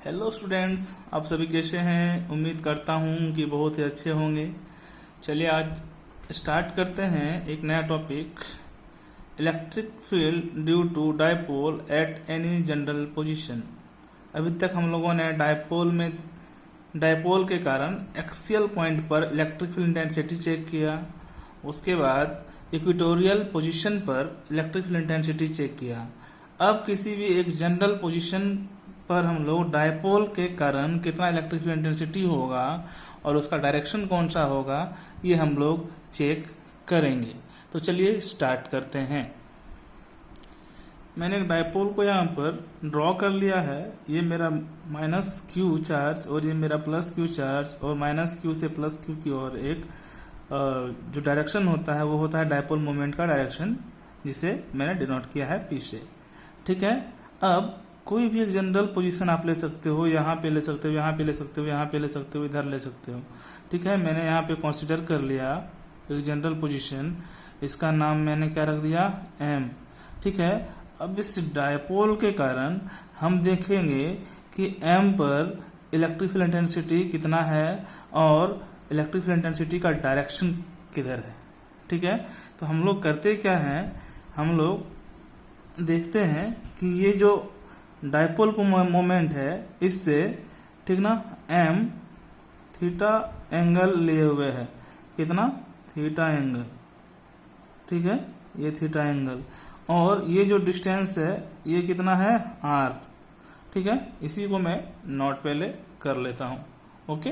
Hello students, आप सभी कैसे हैं। उम्मीद करता हूं कि बहुत ही अच्छे होंगे। चलिए आज स्टार्ट करते हैं एक नया topic, electric field due to dipole at any general position. अभी तक हम लोगों ने डायपोल के कारण एक्सियल पॉइंट पर इलेक्ट्रिक फील्ड इंटेंसिटी चेक किया। उसके बाद इक्वेटोरियल पोजीशन पर इलेक्ट्रिक फील्ड इंटेंसिटी चेक किया। अब किसी भी एक जनरल पोजीशन पर हम लोग डायपोल के कारण कितना इलेक्ट्रिक फील्ड इंटेंसिटी होगा और उसका डायरेक्शन कौन सा होगा, ये हम लोग चेक करेंगे। तो चलिए स्टार्ट करते हैं। मैंने एक डायपोल को यहाँ पर ड्रॉ कर लिया है। ये मेरा माइनस क्यू चार्ज और ये मेरा प्लस क्यू चार्ज, और माइनस क्यू से प्लस क्यू की ओर एक जो डायरेक्शन होता है वो होता है डायपोल मोमेंट का डायरेक्शन, जिसे मैंने डिनोट किया है पी से। ठीक है। अब कोई भी एक जनरल पोजीशन आप ले सकते हो, यहाँ पे ले सकते हो, यहाँ पे ले सकते हो, यहाँ पे ले सकते हो, इधर ले सकते हो। ठीक है। मैंने यहाँ पे कंसीडर कर लिया एक जनरल पोजीशन, इसका नाम मैंने क्या रख दिया, एम। ठीक है। अब इस डायपोल के कारण हम देखेंगे कि एम पर इलेक्ट्रिक फील्ड इंटेंसिटी कितना है और इलेक्ट्रिक फील्ड इंटेंसिटी का डायरेक्शन किधर है। ठीक है। तो हम लोग करते क्या है, हम लोग देखते हैं कि ये जो डायपोल मोमेंट है इससे, ठीक ना, एम थीटा एंगल लिए हुए है। कितना, थीटा एंगल। ठीक है। ये थीटा एंगल, और ये जो डिस्टेंस है ये कितना है, आर। ठीक है। इसी को मैं नोट पहले कर लेता हूं। ओके,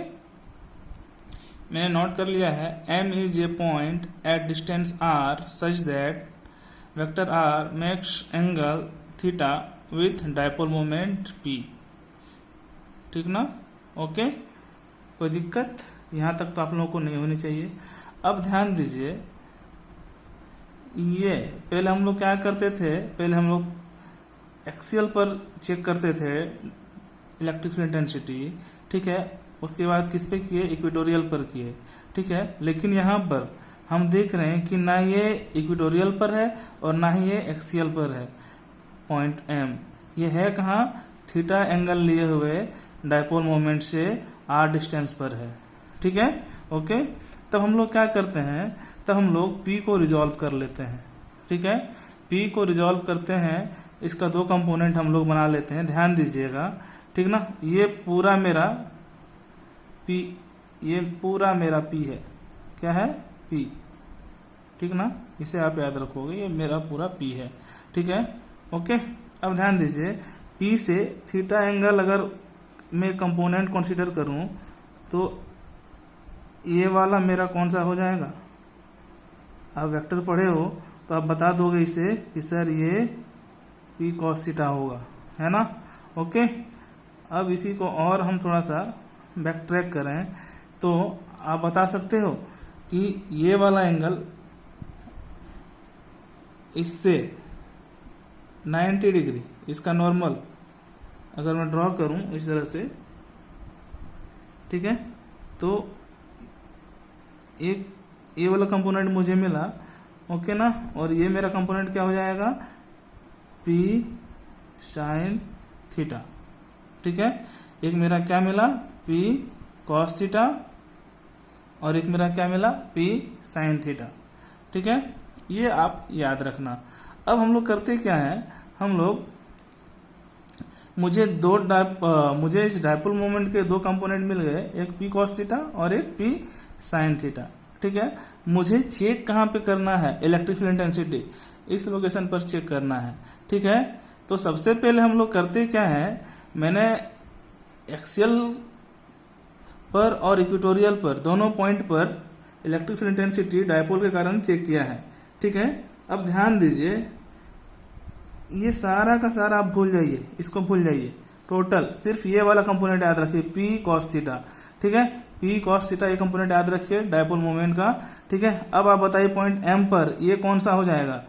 मैंने नोट कर लिया है। M is a point at distance r such that vector r makes angle theta with dipole moment p. ठीक ना। ओके, कोई दिक्कत यहां तक तो आप लोगों को नहीं होनी चाहिए। अब ध्यान दीजिए, ये पहले हम लोग क्या करते थे, पहले हम लोग एक्सियल पर चेक करते थे इलेक्ट्रिक फील्ड इंटेंसिटी। ठीक है। उसके बाद किस पे किए, इक्वेटोरियल पर किए। ठीक है। लेकिन यहाँ पर हम देख रहे हैं कि ना ये इक्वेटोरियल पर है और ना ही ये एक्सियल पर है। पॉइंट एम ये है कहाँ, थीटा एंगल लिए हुए डायपोल मोमेंट से आर डिस्टेंस पर है। ठीक है। ओके, तब हम लोग क्या करते हैं, तब हम लोग पी को रिजॉल्व कर लेते हैं। ठीक है। पी को रिजॉल्व करते हैं, इसका दो कंपोनेंट हम लोग बना लेते हैं। ध्यान दीजिएगा, ठीक ना। ये पूरा मेरा पी, ये पूरा मेरा पी है। क्या है, पी। ठीक ना, इसे आप याद रखोगे, ये मेरा पूरा पी है। ठीक है। ओके, अब ध्यान दीजिए, पी से थीटा एंगल अगर मैं कंपोनेंट कंसीडर करूं तो ये वाला मेरा कौन सा हो जाएगा। आप वेक्टर पढ़े हो तो आप बता दोगे इसे कि सर ये पी कॉस थीटा होगा, है ना। ओके, अब इसी को और हम थोड़ा सा बैक ट्रैक करें तो आप बता सकते हो कि ये वाला एंगल इससे 90 डिग्री, इसका नॉर्मल अगर मैं ड्रॉ करूं इस तरह से, ठीक है, तो एक ये वाला कंपोनेंट मुझे मिला। ओके ना, और ये मेरा कंपोनेंट क्या हो जाएगा, पी साइन थीटा। ठीक है। एक मेरा क्या मिला, पी कॉस थीटा, और एक मेरा क्या मिला, पी साइन थीटा। ठीक है, ये आप याद रखना। अब हम लोग करते क्या है, हम लोग मुझे इस डायपोल मोमेंट के दो कंपोनेंट मिल गए, एक पी कॉस थीटा और एक पी साइन थीटा। ठीक है। मुझे चेक कहाँ पे करना है, इलेक्ट्रिक फील्ड इंटेंसिटी इस लोकेशन पर चेक करना है। ठीक है। तो सबसे पहले हम लोग करते क्या है, मैंने एक्सियल पर और इक्वेटोरियल पर दोनों पॉइंट पर इलेक्ट्रिक फील्ड इंटेंसिटी डायपोल के कारण चेक किया है। ठीक है। अब ध्यान दीजिए, ये सारा का सारा आप भूल जाइए, इसको भूल जाइए, टोटल सिर्फ ये वाला कंपोनेंट याद रखिए, पी कॉस थीटा। ठीक है। पी कॉस थीटा ये कंपोनेंट याद रखिए डायपोल मोमेंट का। ठीक है। अब आप बताइए पॉइंट एम पर ये कौन सा हो जाएगा।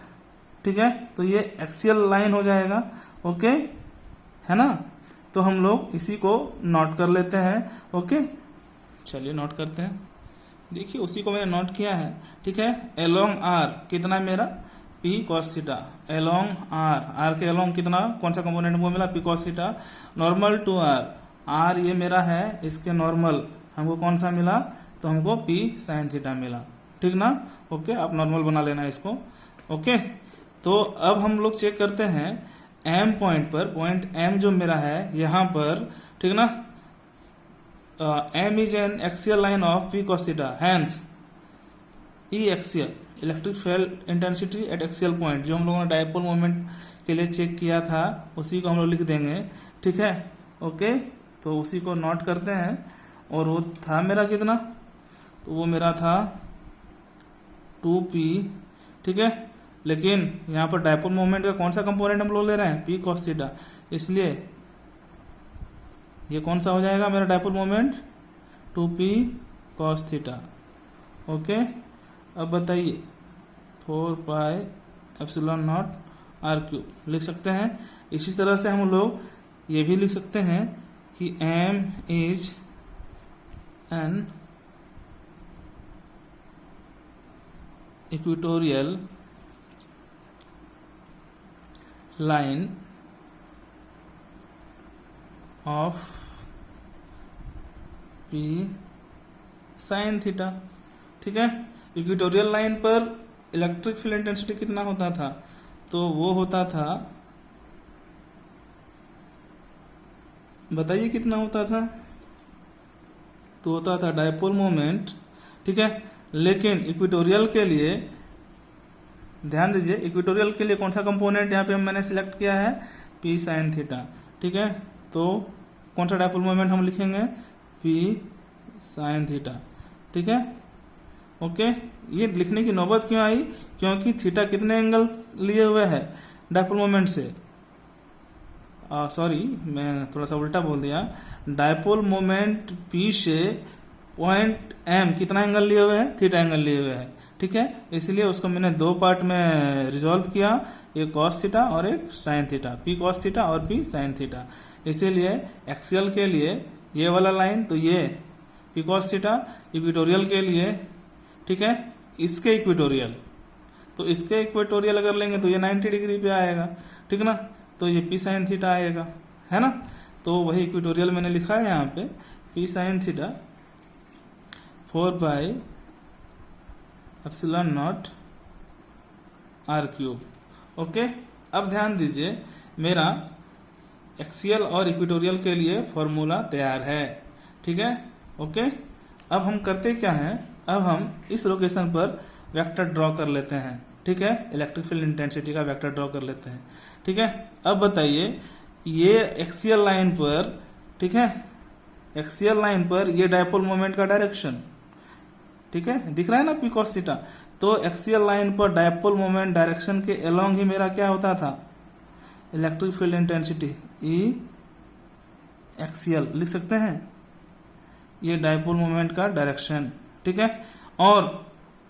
ठीक है। तो ये एक्सियल लाइन हो जाएगा। ओके, है ना। तो हम लोग इसी को नोट कर लेते हैं। ओके, चलिए नोट करते हैं। देखिए उसी को मैंने नोट किया है। ठीक है। एलोंग आर कितना मेरा, p cos theta. Along r, r के एलोंग कितना, कौन सा कंपोनेंट वो मिला, p cos theta. Normal to r, r ये मेरा है इसके नॉर्मल, हमको कौन सा मिला, तो हमको पी साइन थीटा मिला, ठीक ना। ओके, आप नॉर्मल बना लेना इसको। ओके, तो अब हम लोग चेक करते हैं एम पॉइंट पर, पॉइंट एम जो मेरा है यहाँ पर, ठीक ना। M is an axial line of p cos theta, hence E axial electric field intensity at axial point, जो हम लोगों ने डायपोल मोमेंट के लिए चेक किया था उसी को हम लोग लिख देंगे, ठीक है। ओके, तो उसी को नोट करते हैं। और वो था मेरा कितना, तो वो मेरा था 2p, ठीक है। लेकिन यहाँ पर डायपोल मोमेंट का कौन सा कंपोनेंट हम लोग ले रहे हैं, p cos थीटा, इसलिए ये कौन सा हो जाएगा मेरा dipole moment, 2p cos theta. Okay, अब बताइए 4 pi epsilon naught r cube लिख सकते हैं। इसी तरह से हम लोग ये भी लिख सकते हैं कि m is an equatorial line of p sine theta, ठीक है। इक्वेटोरियल लाइन पर इलेक्ट्रिक फील्ड इंटेंसिटी कितना होता था, तो वो होता था, बताइए कितना होता था, तो होता था डायपोल मोमेंट, ठीक है। लेकिन इक्वेटोरियल के लिए ध्यान दीजिए, इक्वेटोरियल के लिए कौन सा कंपोनेंट यहाँ पे मैंने सिलेक्ट किया है, पी साइन थीटा, ठीक है। तो कौन सा डायपोल मोमेंट हम लिखेंगे, पी साइन थीटा, ठीक है। ओके, ये लिखने की नौबत क्यों आई, क्योंकि थीटा कितने एंगल्स लिए हुए है डायपोल मोमेंट से, सॉरी मैं थोड़ा सा उल्टा बोल दिया, डायपोल मोमेंट पी से पॉइंट एम कितना एंगल लिए हुए है, थीटा एंगल लिए हुए है, ठीक है। इसलिए उसको मैंने दो पार्ट में रिजॉल्व किया, एक कॉस थीटा और एक sine theta, P cos theta और पी साइन थीटा। इसीलिए एक्सियल के लिए ये वाला लाइन, तो ये पी कॉस थीटा, इक्वेटोरियल के लिए, ठीक है, इसके इक्वेटोरियल, तो इसके इक्वेटोरियल अगर लेंगे तो ये 90 डिग्री पे आएगा, ठीक ना, तो ये पी साइन थीटा आएगा, है ना। तो वही इक्वेटोरियल मैंने लिखा है यहाँ पे, p sine theta 4 pi epsilon naught r cube. Okay, अब ध्यान दीजिए मेरा एक्सियल और इक्वेटोरियल के लिए फॉर्मूला तैयार है, ठीक है। ओके, अब हम करते क्या हैं, अब हम इस लोकेशन पर वेक्टर ड्रॉ कर लेते हैं, ठीक है, इलेक्ट्रिक फील्ड इंटेंसिटी का वेक्टर ड्रॉ कर लेते हैं, ठीक है। अब बताइए ये एक्सियल लाइन पर, ठीक है, एक्सियल लाइन पर ये डायपोल मोमेंट का डायरेक्शन, ठीक है, दिख रहा है ना पी कॉस थीटा। तो एक्सियल लाइन पर डायपोल मोमेंट डायरेक्शन के अलोंग ही मेरा क्या होता था, इलेक्ट्रिक फील्ड इंटेंसिटी ई एक्सियल लिख सकते हैं, ये डायपोल मोमेंट का डायरेक्शन, ठीक है। और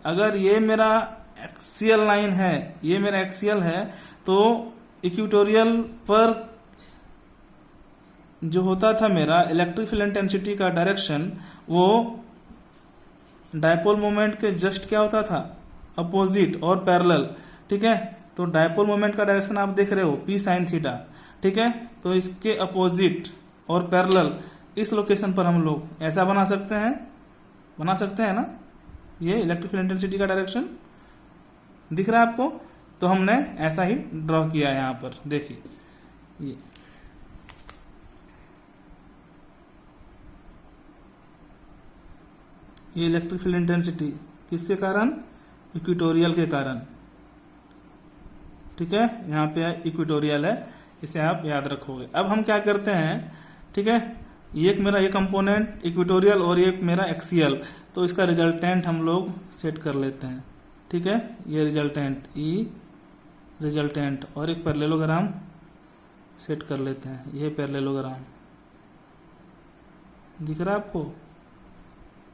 अगर ये मेरा एक्सियल लाइन है, ये मेरा एक्सियल है, तो इक्वेटोरियल पर जो होता था मेरा इलेक्ट्रिक फील्ड इंटेंसिटी का डायरेक्शन, वो डायपोल मोमेंट के जस्ट क्या होता था, अपोजिट और पैरेलल, ठीक है। तो डायपोल मोमेंट का डायरेक्शन आप देख रहे हो पी साइन थीटा, ठीक है, तो इसके अपोजिट और पैरेलल इस लोकेशन पर हम लोग ऐसा बना सकते हैं ना, ये इलेक्ट्रिक फील्ड इंटेंसिटी का डायरेक्शन दिख रहा है आपको। तो हमने ऐसा ही ड्रॉ किया है यहाँ पर, देखिए ये इलेक्ट्रिक फील्ड इंटेंसिटी किसके कारण, इक्वेटोरियल के कारण, ठीक है, यहाँ पे इक्वेटोरियल है, इसे आप याद रखोगे। अब हम क्या करते हैं, ठीक है, एक मेरा ये कंपोनेंट इक्वेटोरियल और एक मेरा एक्सियल, तो इसका रिजल्टेंट हम लोग सेट कर लेते हैं, ठीक है, ये रिजल्टेंट ई रिजल्टेंट और एक पैरेललोग्राम सेट कर लेते हैं, ये पैरेललोग्राम दिख रहा है आपको,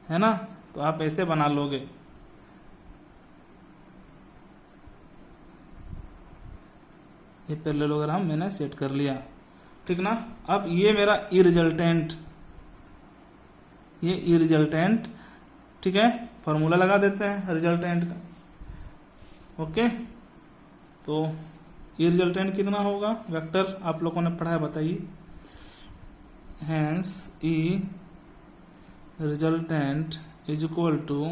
है ना। तो आप ऐसे बना लोगे, ये पैरेललोग्राम मैंने सेट कर लिया, ठीक ना। अब ये मेरा ई रिजल्टेंट, ये ई रिजल्टेंट, ठीक है, फॉर्मूला लगा देते हैं रिजल्टेंट का। ओके, तो ई रिजल्टेंट कितना होगा, वेक्टर आप लोगों ने पढ़ा है, बताइए। Hence E resultant is equal to,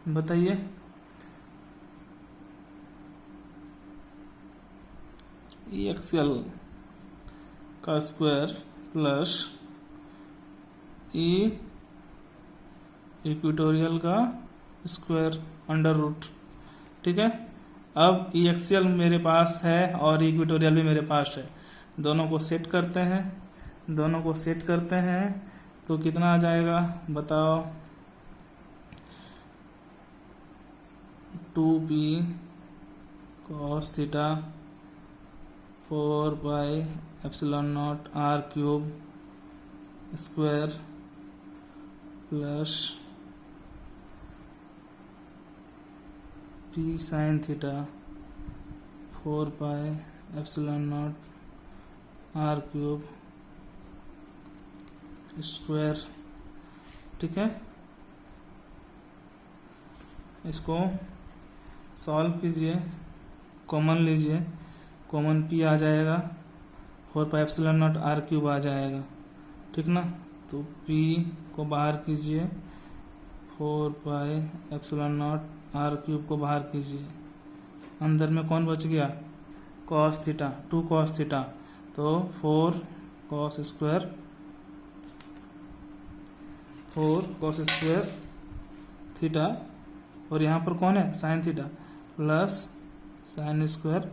बताइए, ई एक्सएल का स्क्वायर प्लस ई इक्वेटोरियल का स्क्वायर अंडर रूट। ठीक है, अब ई एक्सएल मेरे पास है और इक्वेटोरियल भी मेरे पास है, दोनों को सेट करते हैं, दोनों को सेट करते हैं तो कितना आ जाएगा बताओ, 2p cos theta 4 pi epsilon naught r cube square plus p sign theta 4 pi epsilon naught r cube square. ठीक है, इसको सॉल्व कीजिए, कॉमन लीजिए, कॉमन p आ जाएगा, 4 pi epsilon naught r cube आ जाएगा। ठीक ना, तो p को बाहर कीजिए, 4 pi epsilon naught r cube को बाहर कीजिए, अंदर में कौन बच गया, cos थीटा, 2 cos थीटा, तो 4 cos square, 4 cos square theta, और यहाँ पर कौन है sine theta, plus sine square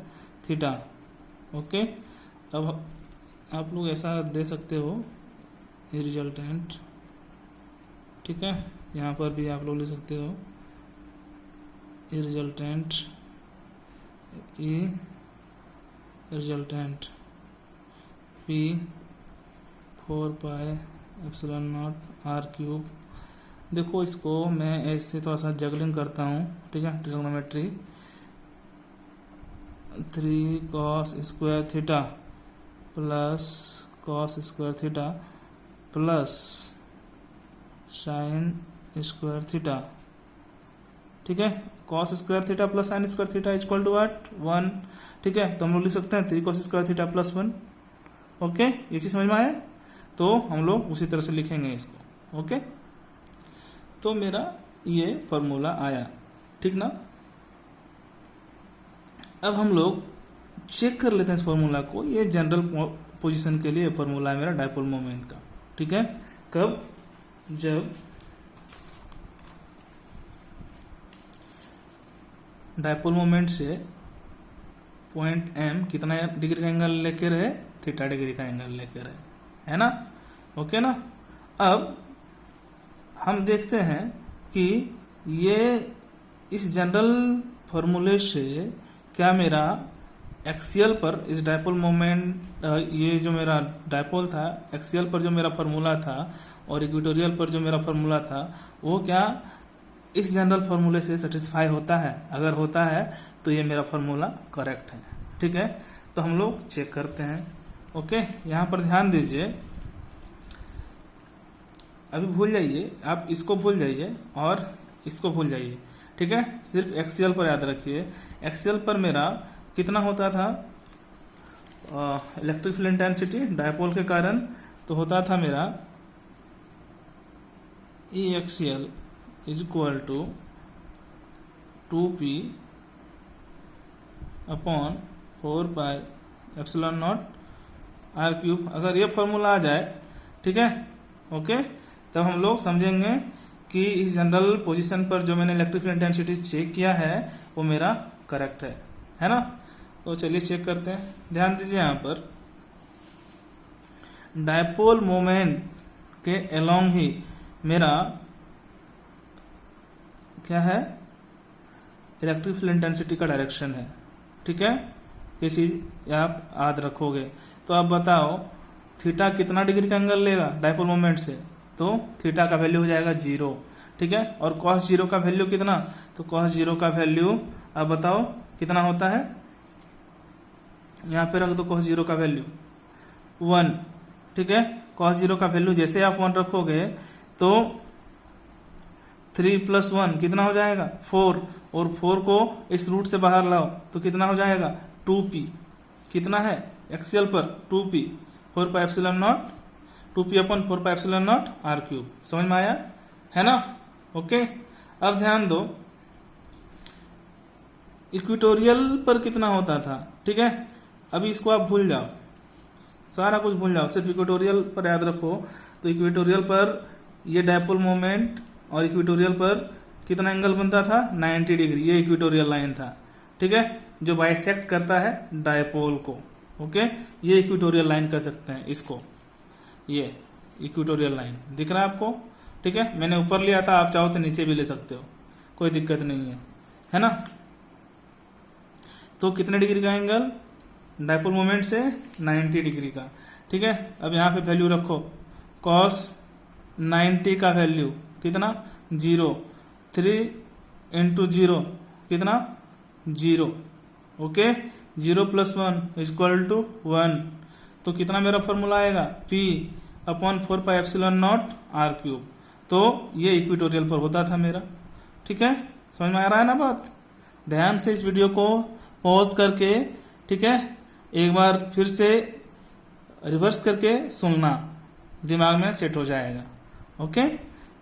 theta. Okay, अब आप लोग ऐसा दे सकते हो ये रिजल्टेंट। ठीक है, यहाँ पर भी आप लोग ले सकते हो ये रिजल्टेंट, ये resultant p 4 pi epsilon naught r cube. देखो इसको मैं ऐसे थोड़ा सा जगलिंग करता हूँ। ठीक है, trigonometry, 3 cos square theta plus cos square theta plus sine square theta. ठीक है, cos square theta plus sine square theta equal to what, 1। ठीक है, तो हम लोग लिख सकते हैं 3 cos square theta plus 1। Okay, ये चीज समझ में आया, तो हम लोग उसी तरह से लिखेंगे इसको। ओके, तो मेरा ये फॉर्मूला आया। ठीक ना, अब हम लोग चेक कर लेते हैं इस फॉर्मूला को, ये जनरल पोजीशन के लिए फॉर्मूला है मेरा डायपोल मोमेंट का। ठीक है, कब, जब डायपोल मोमेंट से पॉइंट m कितना डिग्री का एंगल लेके रहे, थीटा डिग्री का एंगल लेके रहे, है ना। ओके ना, अब हम देखते हैं कि ये इस जनरल फॉर्मूले से क्या मेरा एक्सियल पर इस डायपोल मोमेंट, ये जो मेरा डायपोल था एक्सियल पर जो मेरा फॉर्मूला था और इक्वेटोरियल पर जो मेरा फॉर्मूला था, वो क्या इस जनरल फॉर्मूले से सेटिस्फाई होता है। अगर होता है तो ये मेरा फॉर्मूला करेक्ट है। ठीक है, तो हम लोग चेक करते हैं। ओके, यहाँ पर ध्यान दीजिए, अभी भूल जाइए, आप इसको भूल जाइए और इसको भूल जाइए। ठीक है, सिर्फ एक्सियल पर याद रखिए। एक्सियल पर मेरा कितना होता था इलेक्ट्रिक फील्ड इंटेंसिटी डायपोल के कारण, तो होता था मेरा E axial is equal to 2p upon 4 pi epsilon naught r cube. अगर ये फॉर्मूला आ जाए, ठीक है, ओके, तब हम लोग समझेंगे कि इस जनरल पोजीशन पर जो मैंने इलेक्ट्रिक फील्ड इंटेंसिटी चेक किया है वो मेरा करेक्ट है ना। तो चलिए चेक करते हैं। ध्यान दीजिए, यहाँ पर डायपोल मोमेंट के अलोंग ही मेरा क्या है, इलेक्ट्रिक फील्ड इंटेंसिटी का डायरेक्शन है। ठीक है, ये चीज आप याद रखोगे। तो आप बताओ थीटा कितना डिग्री का एंगल लेगा डायपोल मोमेंट से, तो थीटा का वैल्यू हो जाएगा 0। ठीक है, और cos 0 का वैल्यू कितना, तो cos 0 का वैल्यू अब बताओ कितना होता है, यहाँ पे रख दो cos 0 का वैल्यू 1। ठीक है, cos 0 का वैल्यू जैसे आप 1 रखोगे तो 3 + 1 कितना हो जाएगा 4, और 4 को इस रूट से बाहर लाओ तो कितना हो जाएगा 2p। कितना है एक्सियल पर 2p 4πε0 2p अपन 4πε0 r³। समझ में आया है ना? ओके, अब ध्यान दो इक्वेटोरियल पर कितना होता था, ठीक है। अभी इसको आप भूल जाओ, सारा कुछ भूल जाओ, सिर्फ इक्वेटोरियल पर याद रखो। तो इक्वेटोरियल पर ये डायपोल मोमेंट और इक्वेटोरियल पर कितना एंगल बनता था, 90 डिग्री। ये इक्वेटोरियल लाइन था, ठीक है, जो बाइसेक्ट करता है डायपोल को। ओके, ये इक्वेटोरियल लाइन कर सकते हैं इसको, ये इक्वेटोरियल लाइन दिख रहा है आपको, ठीक है। मैंने ऊपर लिया था, आप चाहो तो नीचे भी ले सकते हो, कोई दिक्कत नहीं है ना। तो कितने डिग्री का एंगल, डायपोल मोमेंट से 90 डिग्री का, ठीक है। अब यहाँ पे वैल्यू रखो, cos 90 का वैल्यू कितना, 0, 3 × 0 कितना, 0। ओके, 0 + 1 = 1। तो कितना मेरा फॉर्मूला आएगा, p/4πε0 r³। तो ये इक्वेटोरियल पर होता था मेरा, ठीक है। समझ में आ रहा है ना बात? ध्यान से इस वीडियो को पॉज करके, ठीक है, एक बार फिर से रिवर्स करके सुनना, दिमाग में सेट हो जाएगा। ओके,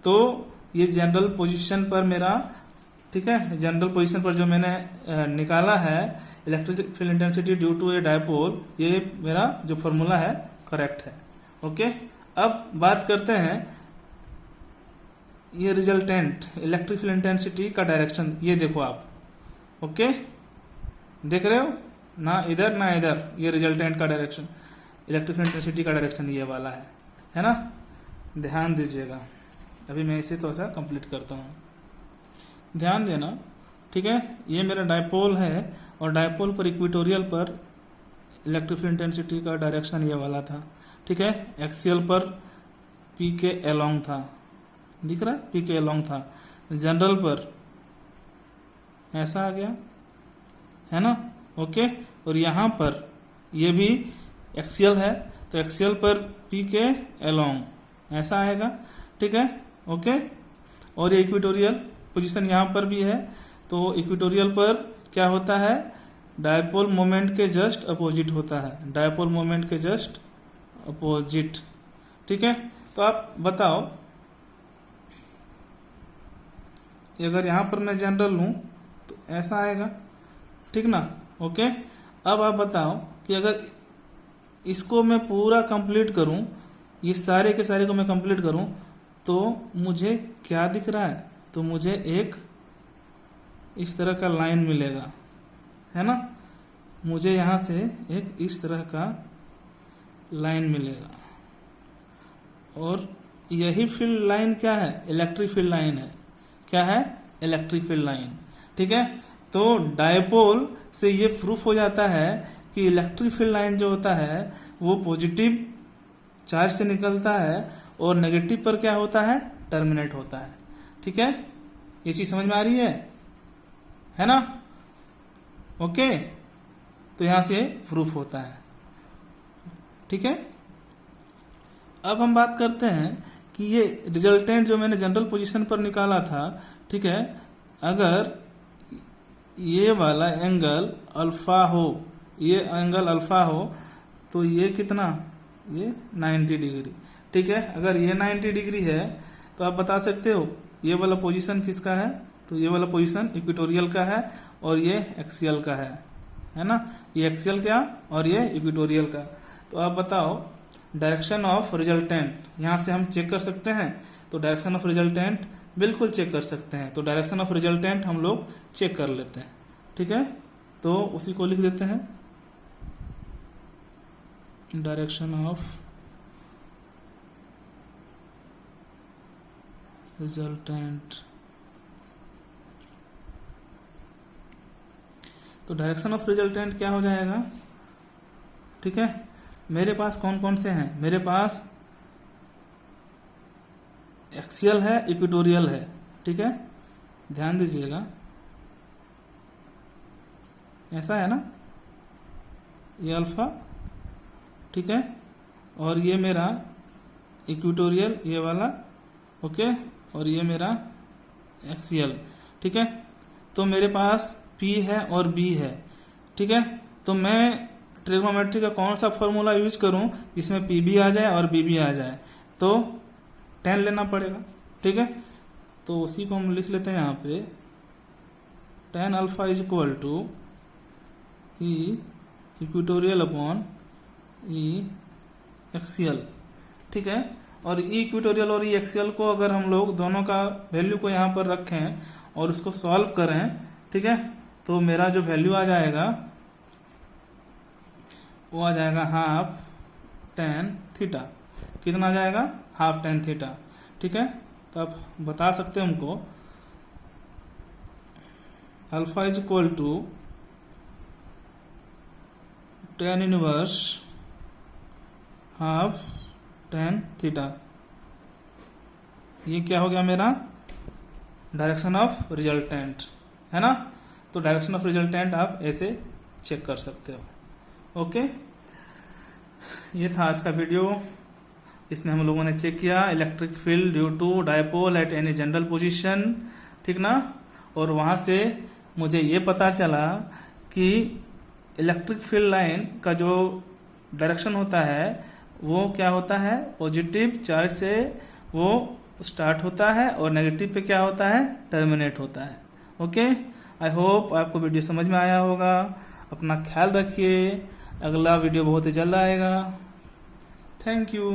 तो ये जनरल पोजीशन पर मेरा, ठीक है, जनरल पोजीशन पर जो मैंने निकाला है electric field intensity due to a dipole, ये मेरा जो फॉर्मूला है करेक्ट है। ओके, अब बात करते हैं ये रिजल्टेंट इलेक्ट्रिक फील्ड इंटेंसिटी का डायरेक्शन। ये देखो आप, ओके, देख रहे हो ना, इधर ना इधर, ये रिजल्टेंट का डायरेक्शन, इलेक्ट्रिक फील्ड इंटेंसिटी का डायरेक्शन ये वाला है ना। ध्यान दीजिएगा, अभी मैं इसे तो ऐसा कंप्लीट करता हूँ, ध्यान देना, ठीक है। ये मेरा डायपोल है और डायपोल पर इक्वेटोरियल पर इलेक्ट्रिक फील्ड इंटेंसिटी का डायरेक्शन ये वाला था, ठीक है। एक्सियल पर पी के अलोंग था, दिख रहा है, पी के अलोंग था। जनरल पर ऐसा आ गया, है ना। ओके, और यहाँ पर ये भी एक्सियल है, तो एक्सियल पर पी के अलोंग ऐसा आएगा, ठीक है। ओके, और ये इक्वेटोरियल पोजीशन यहाँ पर भी है, तो इक्वेटोरियल पर क्या होता है, डायपोल मोमेंट के जस्ट अपोजिट होता है, डायपोल मोमेंट के जस्ट अपोजिट, ठीक है। तो आप बताओ, अगर यहाँ पर मैं जनरल लूं तो ऐसा आएगा, ठीक ना। ओके, अब आप बताओ कि अगर इसको मैं पूरा कंप्लीट करूं, ये सारे के सारे को मैं कंप्लीट करूं, तो मुझे क्या दिख रहा है, तो मुझे एक इस तरह का लाइन मिलेगा, है ना। मुझे यहां से एक इस तरह का लाइन मिलेगा, और यही फील्ड लाइन क्या है, इलेक्ट्रिक फील्ड लाइन है। क्या है, इलेक्ट्रिक फील्ड लाइन, ठीक है। तो डायपोल से ये प्रूफ हो जाता है कि इलेक्ट्रिक फील्ड लाइन जो होता है वो पॉजिटिव चार्ज से निकलता है और नेगेटिव पर क्या होता है, टर्मिनेट होता है, ठीक है। ये चीज समझ में आ रही है ना। ओके, तो यहां से प्रूफ होता है, ठीक है। अब हम बात करते हैं कि ये रिजल्टेंट जो मैंने जनरल पोजीशन पर निकाला था, ठीक है, अगर ये वाला एंगल अल्फा हो, ये एंगल अल्फा हो, तो ये कितना, ये 90 डिग्री, ठीक है। अगर ये 90 डिग्री है तो आप बता सकते हो ये वाला पोजीशन किसका है, तो ये वाला पोजीशन इक्वेटोरियल का है और ये एक्सियल का है ना। ये एक्सियल का और ये इक्वेटोरियल का। तो आप बताओ डायरेक्शन ऑफ रिजल्टेंट, यहां से हम चेक कर सकते हैं, तो डायरेक्शन ऑफ रिजल्टेंट बिल्कुल चेक कर सकते हैं। तो डायरेक्शन ऑफ रिजल्टेंट हम लोग चेक कर लेते हैं, ठीक है। तो उसी को लिख देते हैं, डायरेक्शन ऑफ रिजल्टेंट। तो डायरेक्शन ऑफ रिजल्टेंट क्या हो जाएगा, ठीक है। मेरे पास कौन कौन से हैं, मेरे पास एक्सियल है, इक्वेटोरियल है, ठीक है। ध्यान दीजिएगा, ऐसा है ना, ये अल्फा, ठीक है, और ये मेरा इक्वेटोरियल ये वाला, ओके, और ये मेरा एक्सियल, ठीक है। तो मेरे पास P है और B है, ठीक है। तो मैं ट्रिग्नोमेट्री का कौन सा फॉर्मूला यूज करूं जिसमें पी भी आ जाए और बी भी आ जाए, तो tan लेना पड़ेगा। ठीक है, तो उसी को हम लिख लेते हैं यहाँ पे, tan alpha is equal to E equatorial upon E axial. ठीक है, और ई इक्वेटोरियल और ई एक्सियल को अगर हम लोग दोनों का वैल्यू को यहाँ पर रखें और उसको सॉल्व करें, ठीक है, तो मेरा जो वैल्यू आ जाएगा वो आ जाएगा हाफ tan थीटा। कितना आ जाएगा? Half tan theta. ठीक है, तो आप बता सकते हैं हमको alpha is equal to tan inverse half tan theta. ये क्या हो गया मेरा? डायरेक्शन ऑफ रिजल्टेंट, है ना। तो डायरेक्शन ऑफ रिजल्टेंट आप ऐसे चेक कर सकते हो। ओके, ये था आज का वीडियो। इसमें हम लोगों ने चेक किया electric field due to dipole at any general position, ठीक ना। और वहां से मुझे ये पता चला कि इलेक्ट्रिक फील्ड लाइन का जो डायरेक्शन होता है वो क्या होता है? पॉजिटिव चार्ज से वो स्टार्ट होता है और नेगेटिव पे क्या होता है? टर्मिनेट होता है। ओके, आई होप आपको वीडियो समझ में आया होगा। अपना ख्याल रखिए, अगला वीडियो बहुत ही जल्द आएगा। Thank you.